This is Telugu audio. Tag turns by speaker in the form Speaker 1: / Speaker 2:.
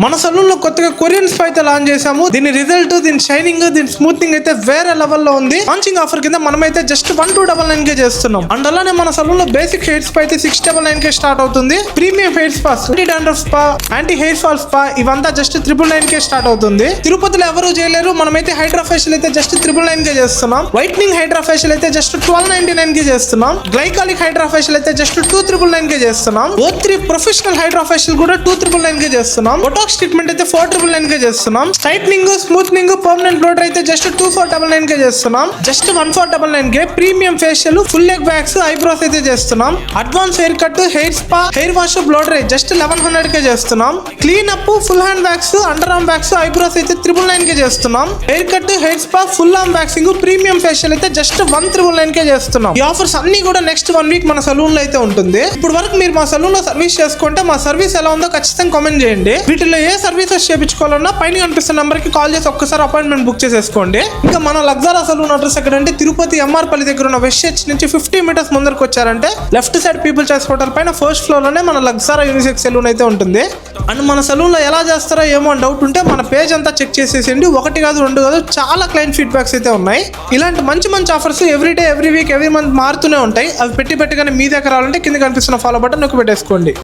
Speaker 1: మన సలూన్ లో కొత్తగా కొరియన్ స్పా అయితే లాంచ్ చేసాము. దీని రిజల్ట్, దీని షైనింగ్, దీని స్మూత్నింగ్ అయితే వేరే లెవెల్ లో ఉంది. లాంచింగ్ ఆఫర్ కింద మనమైతే జస్ట్ 1299 కే చేస్తున్నాం. అండ్ అలానే మన సలూన్ లో బేసిక్ హెయిర్ స్పా అయితే 699 కే స్టార్ట్ అవుతుంది. Premium hair spa, anti dandruff spa, anti hair fall spa ఇవంతా జస్ట్ 999 కే స్టార్ట్ అవుతుంది. తిరుపతిలో ఎవరు చేయలేరు, మనమైతే హైడ్రా ఫేషియల్ అయితే జస్ట్ 999 కే చేస్తున్నాం. వైట్నింగ్ హైడ్రా ఫేషియల్ అయితే జస్ట్ 1299 కే చేస్తున్నాం. గ్లైకాలిక్ హైడ్రా ఫేషియల్ అయితే జస్ట్ 2999 కే చేస్తున్నాం. O3 ప్రొఫెషనల్ హైడ్రా ఫేషియల్ కూడా 2999 కే చేస్తున్నాం. ట్రీట్మెంట్ అయితే 4999 కే చేస్తున్నాం. స్ట్రైట్నింగ్, స్మూత్నింగ్, పర్మనెంట్ బ్లోడర్ అయితే జస్ట్ 2499 కే చేస్తున్నాం. జస్ట్ 1499 కే premium facial, full leg wax, eyebrows అయితే చేస్తున్నాం. Advance hair cut, hair spa, hair wash, blow dry just 1100 కే చేస్తున్నాం. Clean up, full hand wax, under arm wax, eyebrows అయితే 999 కే చేస్తున్నాం. Hair cut, hair spa, full arm waxing, premium facial అయితే జస్ట్ 1999 కే చేస్తున్నాం. ఈ ఆఫర్స్ అన్ని కూడా నెక్స్ట్ 1 వీక్ మన సలూన్ లో అయితే ఉంటుంది. ఇప్పుడు వరకు మీరు మా సలూన్ లో సర్వీస్ చేసుకుంటే మా సర్వీస్ ఎలా ఉందో ఖచ్చితంగా కామెంట్ చేయండి. వీటిలో ఏ సర్వీసెస్ చేయించుకోవాలన్నా పైన కనిపిస్తున్న నంబర్ కి కాల్ చేసి ఒక్కసారి అపాయింట్మెంట్ బుక్ చేసేసుకోండి. ఇంకా మన లగ్జారా సలూన్ అడ్రస్ ఎక్కడంటే తిరుపతి ఎంఆర్పల్లి దగ్గర ఉన్న వెస్ట్ చర్చ్ నుంచి 50 మీటర్స్ ముందరకు వచ్చారంటే left side people choice hotel పైన ఫస్ట్ ఫ్లోర్ లోనే మన లగ్జారా యూనిసెక్స్ సలూన్ అయితే ఉంటుంది. అండ్ మన సలూన్ లో ఎలా చేస్తారో ఏమో అని డౌట్ ఉంటే మన పేజ్ అంతా చెక్ చేసేసిండి. 1 కాదు 2 కాదు చాలా క్లయింట్ ఫీడ్బ్యాక్స్ అయితే ఉన్నాయి. ఇలాంటి మంచి offers every day, every week, every month మారుతూనే ఉంటాయి. అవి పెట్టిగానే మీ దగ్గర రావాలంటే కింద కనిపిస్తున్న ఫాలో బటన్ నొక్కి పెట్టేసుకోండి.